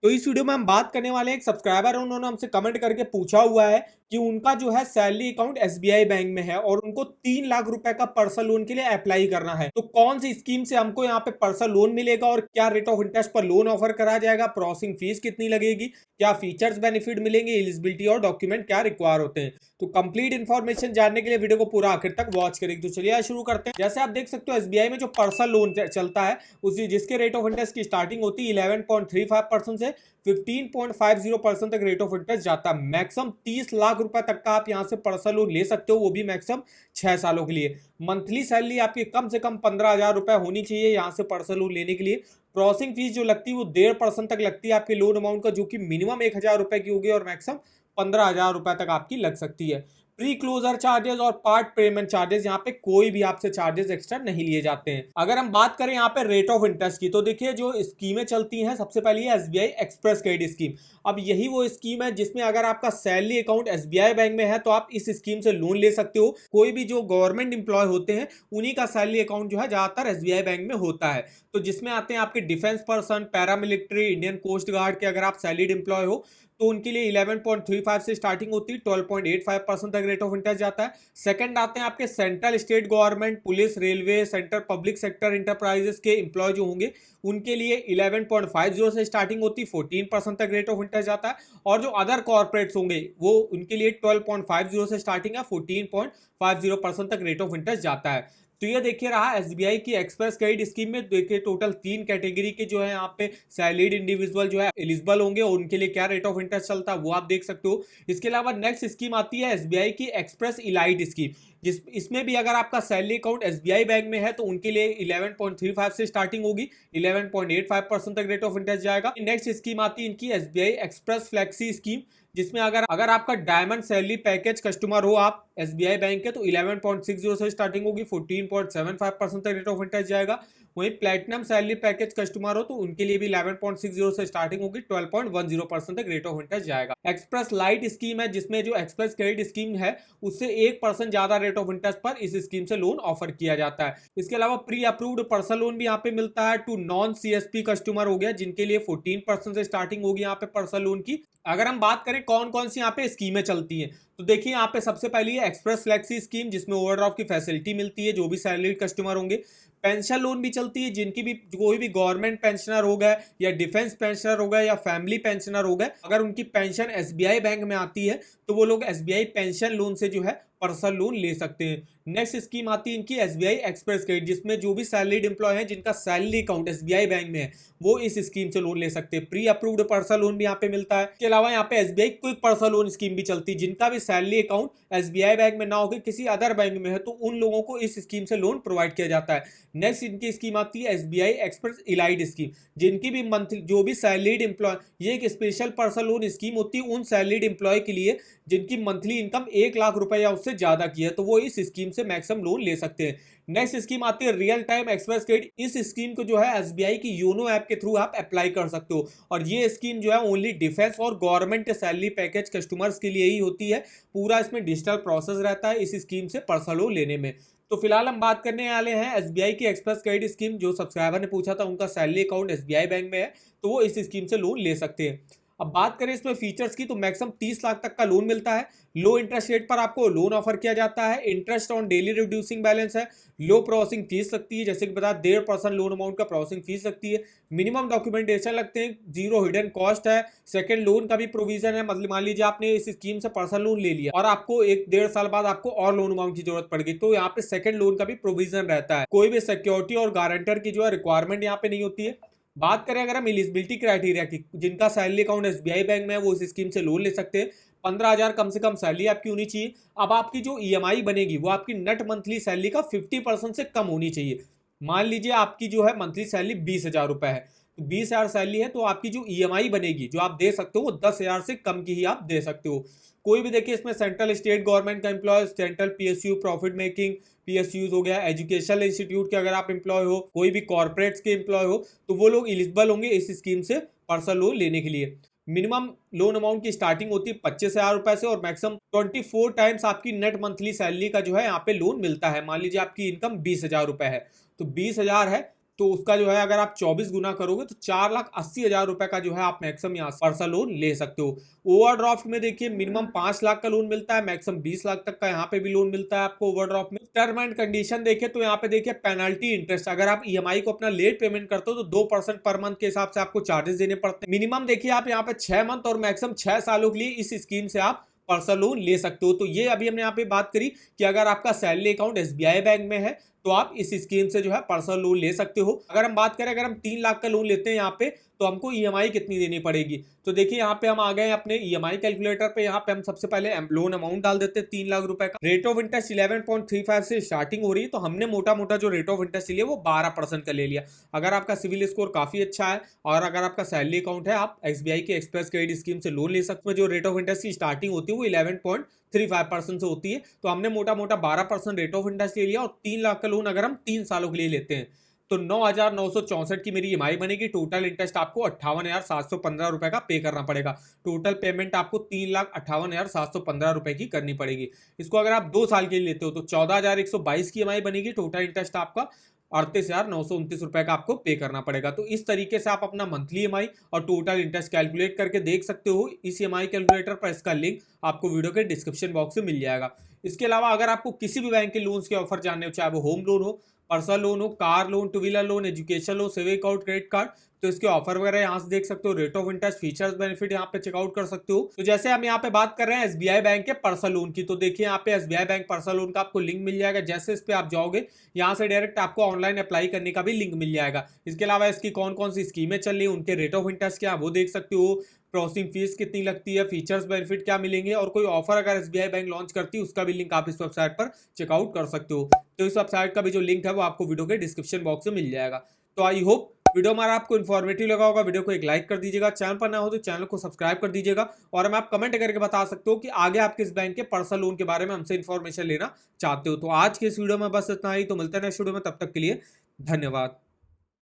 तो इस वीडियो में हम बात करने वाले हैं, एक सब्सक्राइबर है, उन्होंने हमसे कमेंट करके पूछा हुआ है कि उनका जो है सैलरी अकाउंट एसबीआई बैंक में है और उनको 3 लाख रुपए का पर्सनल लोन के लिए अप्लाई करना है। तो कौन सी स्कीम से हमको यहाँ पे पर्सनल लोन मिलेगा और क्या रेट ऑफ इंटरेस्ट पर लोन ऑफर करा जाएगा, प्रोसेसिंग फीस कितनी लगेगी, क्या फीचर्स बेनिफिट मिलेंगे, एलिजिबिलिटी और डॉक्यूमेंट क्या रिक्वायर होते हैं। तो कंप्लीट इन्फॉर्मेशन जानने के लिए वीडियो को पूरा आखिर तक वॉच करेंगे। तो चलिए शुरू करते हैं। जैसे आप देख सकते हो एसबीआई में जो पर्सनल लोन चलता है उसी जिसके रेट ऑफ इंटरेस्ट की स्टार्टिंग होती है 11.35% से 15.50% तक रेट ऑफ इंटरेस्ट जाता है। मैक्सिमम 30 लाख रुपए तक का आप यहां से पर्सनल लोन ले सकते हो, वो भी मैक्सिमम 6 सालों के लिए। मंथली सैलरी आपकी कम से कम 15,000 रुपए होनी चाहिए यहां से पर्सनल लोन लेने के लिए। प्रोसेसिंग फीस जो लगती है वो 1.5% तक लगती है आपके लोन अमाउंट का, जो कि मिनिमम 1,000 रुपए की होगी और मैक्सिमम 15,000 रुपए तक आपकी लग सकती है। प्री क्लोजर चार्जेस और पार्ट पेमेंट चार्जेस, यहाँ पे कोई भी आपसे चार्जेस एक्स्ट्रा नहीं लिए जाते हैं। अगर हम बात करें यहाँ पे रेट ऑफ इंटरेस्ट की, तो देखिए जो स्कीमें चलती हैं, सबसे पहले है एसबीआई एक्सप्रेस क्रेडिट स्कीम। अब यही वो स्कीम है जिसमें अगर आपका सैलरी अकाउंट एसबीआई बैंक में है तो आप इस स्कीम से लोन ले सकते हो। कोई भी जो गवर्नमेंट इंप्लॉय होते हैं उन्हीं का सैलरी अकाउंट जो है ज्यादातर एसबीआई बैंक में होता है। तो जिसमें आते हैं आपके defence person, paramilitary, Indian coast guard के अगर आप सैलरीड इंप्लॉय हो तो उनके लिए 11.35 से स्टार्टिंग होती है, 12.85% तक रेट ऑफ इंटरेस्ट जाता है। सेकंड आते हैं आपके central state government, police, railway, centre public sector enterprises के एम्प्लॉय जो होंगे उनके लिए 11.50 से स्टार्टिंग होती है, 14% तक रेट ऑफ इंटरेस्ट जाता है। और जो अदर कॉर्पोरेट्स होंगे वो उनके लिए 12.50 से स्टार्टिंग है, 14.50% तक रेट ऑफ इंटरेस्ट जाता है। तो ये देखिए रहा एसबीआई की एक्सप्रेस क्रेडिट स्कीम में। देखिए टोटल 3 कैटेगरी के जो है यहाँ पे सैलरीड इंडिविजुअल जो है एलिजिबल होंगे और उनके लिए क्या रेट ऑफ इंटरेस्ट चलता है वो आप देख सकते हो। इसके अलावा नेक्स्ट स्कीम आती है एसबीआई की एक्सप्रेस इलाइट स्कीम, जिस इसमें भी अगर आपका सैलरी अकाउंट एसबीआई बैंक में है तो उनके लिए 11.35 से स्टार्टिंग होगी, 11.85% तक रेट ऑफ इंटरेस्ट जाएगा। नेक्स्ट स्कीम आती है इनकी एसबीआई एक्सप्रेस फ्लेक्सी स्कीम, जिसमें अगर अगर आपका डायमंड सैलरी पैकेज कस्टमर हो आप एसबीआई बैंक के तो 11.60 से स्टार्टिंग होगी, 14.75% तक रेट ऑफ इंटरेस्ट जाएगा। वहीं प्लेटिनम सैलरी पैकेज कस्टमर हो तो उनके लिए भी 11.60 से स्टार्टिंग होगी, 12.10% तक रेट ऑफ इंटरेस्ट जाएगा। एक्सप्रेस लाइट स्कीम है जिसमें जो एक्सप्रेस क्रेडिट स्कीम है उससे 1% ज्यादा रेट ऑफ इंटरेस्ट पर इस स्कीम से लोन ऑफर किया जाता है। इसके अलावा प्री अप्रूव्ड पर्सनल लोन भी यहाँ पे मिलता है टू नॉन सीएसपी कस्टमर हो गया, जिनके लिए 14% से स्टार्टिंग होगी यहाँ पे पर्सनल लोन की। अगर हम बात करें कौन कौन सी यहाँ पे स्कीमें चलती हैं तो देखिए यहाँ पे सबसे पहली है एक्सप्रेस फ्लेक्सी स्कीम, जिसमें ओवरड्राफ्ट की फैसिलिटी मिलती है जो भी सैलरीड कस्टमर होंगे। पेंशन लोन भी चलती है, जिनकी भी कोई भी गवर्नमेंट पेंशनर हो गए या डिफेंस पेंशनर हो गए या फैमिली पेंशनर हो गए, अगर उनकी पेंशन एसबीआई बैंक में आती है तो वो लोग एसबीआई पेंशन लोन से जो है पर्सनल लोन ले सकते हैं। नेक्स्ट स्कीम आती है इनकी एसबीआई एक्सप्रेस क्रेडिट, जिसमें जो भी सैलरीड एम्प्लॉय हैं जिनका सैलरी अकाउंट एसबीआई बैंक में है वो इस स्कीम से लोन ले सकते हैं। प्री अप्रूव्ड पर्सनल लोन भी यहाँ पे मिलता है। इसके अलावा यहाँ पे SBI quick personal loan scheme भी चलती है, जिनका भी सैलरी अकाउंट एसबीआई बैंक में ना होकर किसी अदर बैंक में है तो उन लोगों को इस स्कीम से लोन प्रोवाइड किया जाता है। नेक्स्ट इनकी स्कीम आती है एसबीआई एक्सप्रेस इलाइट स्कीम, जिनकी भी मंथली जो भी सैलरीड एम्प्लॉय, ये एक स्पेशल पर्सनल लोन स्कीम होती है उन सैलरीड एम्प्लॉय के लिए जिनकी मंथली इनकम 1 लाख रुपए या उससे ज्यादा की है, तो वो इस स्कीम से मैक्सिमम लोन ले सकते हैं। नेक्स्ट स्कीम आती है रियल टाइम एक्सप्रेस क्रेडिट। इस स्कीम को जो है एसबीआई की योनो ऐप के थ्रू आप अप्लाई कर सकते हो और ये स्कीम जो है ओनली डिफेंस और गवर्नमेंट सैलरी पैकेज कस्टमर्स के लिए ही होती है। पूरा इसमें डिजिटल प्रोसेस रहता है इस स्कीम से पर्सनल लोन लेने में। तो फिलहाल हम बात करने वाले हैं एसबीआई की एक्सप्रेस क्रेडिट स्कीम। जो सब्सक्राइबर ने पूछा था उनका सैलरी अकाउंट एसबीआई बैंक में है तो वो इस स्कीम से लोन ले सकते हैं। अब बात करें इसमें फीचर्स की तो मैक्सिमम 30 लाख तक का लोन मिलता है। लो इंटरेस्ट रेट पर आपको लोन ऑफर किया जाता है। Interest on daily reducing balance है। लो प्रोसेसिंग फीस लगती है, जैसे कि बता 1.5% लोन अमाउंट का प्रोसेसिंग फीस लगती है। मिनिमम डॉक्यूमेंटेशन लगते हैं, जीरो हिडन कॉस्ट है। सेकंड लोन का भी प्रोविजन है, मतलब मान लीजिए आपने इस स्कीम से पर्सनल लोन ले लिया और आपको 1-1.5 साल बाद आपको और लोन अमाउंट की जरूरत पड़ गई तो यहाँ पे सेकंड लोन का भी प्रोविजन रहता है। कोई भी सिक्योरिटी और गारंटर की जो है रिक्वायरमेंट यहाँ पे नहीं होती है। बात करें अगर हम एलिजिबिलिटी क्राइटेरिया की, जिनका सैलरी अकाउंट एसबीआई बैंक में है वो इस स्कीम से लोन ले सकते हैं। 15,000 कम से कम सैलरी आपकी होनी चाहिए। अब आपकी जो ईएमआई बनेगी वो आपकी नेट मंथली सैलरी का 50% से कम होनी चाहिए। मान लीजिए आपकी जो है मंथली सैलरी 20,000 रुपए है, तो 20,000 सैलरी है तो आपकी जो ईएमआई बनेगी जो आप दे सकते हो वो 10,000 से कम की ही आप दे सकते हो। कोई भी देखिए इसमें सेंट्रल स्टेट गवर्नमेंट का employ, central PSU, profit making PSUs हो गया, एजुकेशनल इंस्टीट्यूट के अगर आप एम्प्लॉय हो, कोई भी कॉर्पोरेट्स के एम्प्लॉय हो तो वो लोग एलिजिबल होंगे इस स्कीम से पर्सनल लोन लेने के लिए। मिनिमम लोन अमाउंट की स्टार्टिंग होती है 25,000 रुपए से और मैक्सिमम 24 टाइम्स आपकी नेट मंथली सैलरी का जो है यहाँ पे लोन मिलता है। मान लीजिए आपकी इनकम 20,000 रुपए है तो 20,000 है तो उसका जो है अगर आप 24 गुना करोगे तो 4,80,000 रुपए का जो है आप मैक्सिमम यहाँ पर्सनल लोन ले सकते हो। ओवरड्राफ्ट में देखिए मिनिमम 5 लाख का लोन मिलता है, मैक्सिमम 20 लाख तक का यहाँ पे भी लोन मिलता है आपको ओवरड्राफ्ट में। टर्म एंड कंडीशन देखे तो यहाँ पे देखिए पेनल्टी इंटरेस्ट, अगर आप ईएमआई को अपना लेट पेमेंट करते हो तो 2% पर मंथ के हिसाब से आपको चार्जेस देने पड़ते हैं। मिनिमम देखिए आप यहाँ पे 6 मंथ और मैक्सिमम 6 सालों के लिए इस स्कीम से आप पर्सनल लोन ले सकते हो। तो ये अभी हमने यहाँ पे बात करी कि अगर आपका सैलरी अकाउंट एसबीआई बैंक में है तो आप इस स्कीम से जो है पर्सनल लोन ले सकते हो। अगर हम बात करें, अगर हम 3 लाख का लोन लेते हैं यहाँ पे तो हमको ईएमआई कितनी देनी पड़ेगी, तो देखिए यहाँ पे हम आ गए अपने ईएमआई कैलकुलेटर पे। यहाँ पे हम सबसे पहले लोन अमाउंट डाल देते हैं 3 लाख रुपए का। रेट ऑफ इंटरेस्ट 11.35 से स्टार्टिंग हो रही है, तो हमने मोटा मोटा जो रेट ऑफ इंटरेस्ट लिया वो 12% का ले लिया। अगर आपका सिविल स्कोर काफी अच्छा है और अगर आपका सैलरी अकाउंट है, आप एसबीआई के एक्सप्रेस क्रेडिट स्कीम से लोन ले सकते हो। जो रेट ऑफ इंटरेस्ट की स्टार्टिंग होती है वो 11.35% से होती है, तो हमने मोटा मोटा 12% रेट ऑफ इंटरेस्ट ले लिया। और 3 लाख का लोन अगर हम 3 सालों के लिए लेते हैं तो 9,964 की मेरी ईएमआई बनेगी। टोटल इंटरेस्ट आपको 58,715 रुपए का पे करना पड़ेगा। टोटल पेमेंट आपको 3,58,715 रुपए की करनी पड़ेगी। इसको अगर आप 2 साल के लिए लेते हो तो 14,122 की ईएमआई बनेगी। टोटल इंटरेस्ट आपका 38,929 रुपए का आपको पे करना पड़ेगा। तो इस तरीके से आप अपना मंथली ईएमआई और टोटल इंटरेस्ट कैलकुलेट करके देख सकते हो इस ईएमआई कैलकुलेटर पर। इसका लिंक आपको वीडियो के डिस्क्रिप्शन बॉक्स में मिल जाएगा। इसके अलावा अगर आपको किसी भी बैंक के लोन्स के ऑफर जानने हो, चाहे वो होम लोन हो, पर्सनल लोन हो, car loan, two wheeler loan, education loan, saving account, credit card, तो इसके ऑफर वगैरह यहाँ से देख सकते हो। Rate of interest, features, benefit यहाँ पे चेकआउट कर सकते हो। तो जैसे हम यहाँ पे बात कर रहे हैं एसबीआई बैंक के पर्सनल लोन की, तो देखिए यहाँ पे एसबीआई बैंक पर्सनल लोन का आपको लिंक मिल जाएगा। जैसे इस पे आप जाओगे यहाँ से डायरेक्ट आपको ऑनलाइन अप्लाई करने का भी लिंक मिल जाएगा। इसके अलावा इसकी कौन कौन सी स्कीमें चल रही है, उनके रेट ऑफ इंटरेस्ट क्या वो देख सकते हो, प्रोसेसिंग फीस कितनी लगती है, फीचर्स बेनिफिट क्या मिलेंगे, और कोई ऑफर अगर एसबीआई बैंक लॉन्च करती है उसका भी लिंक आप इस वेबसाइट पर चेकआउट कर सकते हो। तो इस वेबसाइट का भी जो लिंक है वो आपको वीडियो के डिस्क्रिप्शन बॉक्स में मिल जाएगा। तो आई होप वीडियो हमारा आपको इन्फॉर्मेटिव लगा होगा। वीडियो को एक लाइक कर दीजिएगा, चैनल पर ना हो तो चैनल को सब्सक्राइब कर दीजिएगा, और हम आप कमेंट करके बता सकते हो कि आगे आप किस बैंक के पर्सनल लोन के बारे में हमसे इन्फॉर्मेशन लेना चाहते हो। तो आज के इस वीडियो में बस इतना ही, तो मिलते हैं नेक्स्ट वीडियो में, तब तक के लिए धन्यवाद।